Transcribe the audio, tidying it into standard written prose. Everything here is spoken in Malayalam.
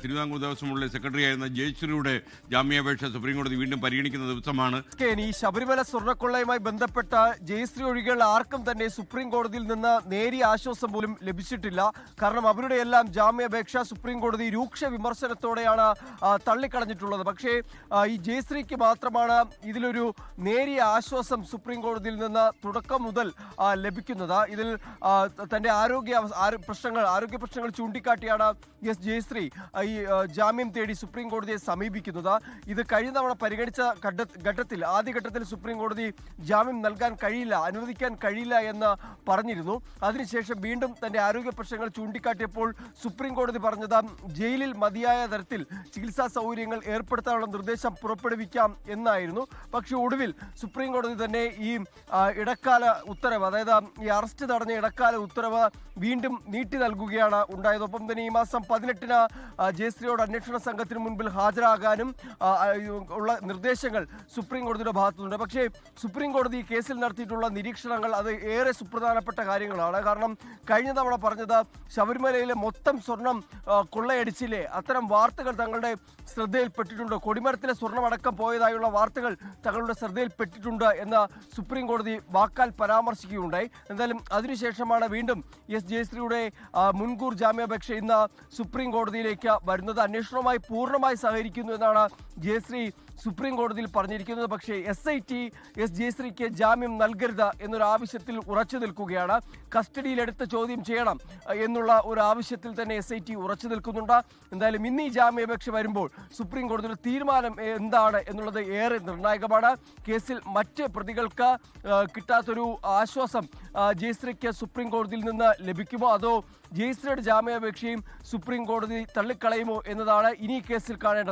തിരുവിതാംകൂർ ദേവസ്വമുള്ള സെക്രട്ടറിയായിരുന്ന ജയശ്രീയുടെ ജാമ്യാപേക്ഷ സുപ്രീംകോടതി വീണ്ടും പരിഗണിക്കുന്ന ദിവസമാണ്. ഈ ശബരിമല സ്വർണ്ണക്കൊള്ളയുമായി ബന്ധപ്പെട്ട ജയശ്രീ ഒഴികെയുള്ള ആർക്കും തന്നെ സുപ്രീം കോടതിയിൽ നിന്ന് നേരിയ ആശ്വാസം പോലും ലഭിച്ചിട്ടില്ല. കാരണം അവരുടെ എല്ലാം ജാമ്യാപേക്ഷ സുപ്രീം കോടതി രൂക്ഷ വിമർശനത്തോടെയാണ് തള്ളിക്കളഞ്ഞിട്ടുള്ളത്. പക്ഷേ ഈ ജയശ്രീക്ക് മാത്രമാണ് ഇതിലൊരു നേരിയ ആശ്വാസം സുപ്രീം കോടതിയിൽ നിന്ന് തുടക്കം മുതൽ ലഭിക്കുന്നത്. ഇതിൽ തന്റെ ആരോഗ്യ പ്രശ്നങ്ങൾ ചൂണ്ടിക്കാട്ടിയാണ് ജയശ്രീ ഈ ജാമ്യം തേടി സുപ്രീം കോടതിയെ സമീപിക്കുന്നത്. ഇത് കഴിഞ്ഞ തവണ പരിഗണിച്ച ആദ്യഘട്ടത്തിൽ സുപ്രീം കോടതി ജാമ്യം നൽകാൻ കഴിയില്ല, അനുവദിക്കാൻ കഴിയില്ല എന്ന് പറഞ്ഞിരുന്നു. അതിനുശേഷം വീണ്ടും തന്റെ ആരോഗ്യ പ്രശ്നങ്ങൾ ചൂണ്ടിക്കാട്ടിയപ്പോൾ സുപ്രീം കോടതി പറഞ്ഞത് ജയിലിൽ മതിയായ തരത്തിൽ ചികിത്സാ സൗകര്യങ്ങൾ ഏർപ്പെടുത്താനുള്ള നിർദ്ദേശം പുറപ്പെടുവിക്കാം എന്നായിരുന്നു. പക്ഷേ ഒടുവിൽ സുപ്രീം കോടതി തന്നെ ഈ ഇടക്കാല ഉത്തരവ്, അതായത് ഈ അറസ്റ്റ് തടഞ്ഞ ഇടക്കാല ഉത്തരവ് വീണ്ടും നീട്ടി നൽകുകയാണ് ഉണ്ടായത്. ഒപ്പം തന്നെ ഈ മാസം 18-ന് ജയശ്രീയോട് അന്വേഷണ സംഘത്തിന് മുൻപിൽ ഹാജരാകാനും ഉള്ള നിർദ്ദേശങ്ങൾ സുപ്രീം കോടതിയുടെ ഭാഗത്തുനിന്നുണ്ട്. പക്ഷേ സുപ്രീം കോടതി കേസിൽ നടത്തിയിട്ടുള്ള നിരീക്ഷണങ്ങൾ അത് ഏറെ സുപ്രധാനപ്പെട്ട കാര്യങ്ങളാണ്. കാരണം കഴിഞ്ഞ തവണ പറഞ്ഞത് ശബരിമലയിലെ മൊത്തം സ്വർണം കൊള്ളയടിച്ചില്ലേ, അത്തരം വാർത്തകൾ തങ്ങളുടെ ശ്രദ്ധയിൽപ്പെട്ടിട്ടുണ്ട്, കൊടിമരത്തിലെ സ്വർണ്ണമടക്കം പോയതായുള്ള വാർത്തകൾ തങ്ങളുടെ ശ്രദ്ധയിൽപ്പെട്ടിട്ടുണ്ട് എന്ന് സുപ്രീം കോടതി വാക്കാൽ പരാമർശിക്കുകയുണ്ടായി. എന്തായാലും അതിനുശേഷമാണ് വീണ്ടും ജയശ്രീയുടെ മുൻകൂർ ജാമ്യാപേക്ഷ ഇന്ന് സുപ്രീം കോടതിയിലേക്ക് വരുന്നത്. അന്വേഷണവുമായി പൂർണ്ണമായി സഹകരിക്കുന്നു എന്നാണ് ജയശ്രീ സുപ്രീം കോടതിയിൽ പറഞ്ഞിരിക്കുന്നത്. പക്ഷേ SIT ജയശ്രീക്ക് ജാമ്യം നൽകരുത് എന്നൊരു ആവശ്യത്തിൽ ഉറച്ചു നിൽക്കുകയാണ്. കസ്റ്റഡിയിലെടുത്ത് ചോദ്യം ചെയ്യണം എന്നുള്ള ഒരു ആവശ്യത്തിൽ തന്നെ SIT ഉറച്ചു നിൽക്കുന്നുണ്ട്. എന്തായാലും ഇന്ന് ഈ ജാമ്യാപേക്ഷ വരുമ്പോൾ സുപ്രീം കോടതിയുടെ തീരുമാനം എന്താണ് എന്നുള്ളത് ഏറെ നിർണായകമാണ്. കേസിൽ മറ്റ് പ്രതികൾക്ക് കിട്ടാത്തൊരു ആശ്വാസം ജയശ്രീക്ക് സുപ്രീം കോടതിയിൽ നിന്ന് ലഭിക്കുമോ, അതോ ജയശ്രീയുടെ ജാമ്യാപേക്ഷയും സുപ്രീം കോടതി തള്ളിക്കളയുമോ എന്നതാണ് ഇനി കേസിൽ കാണേണ്ടത്.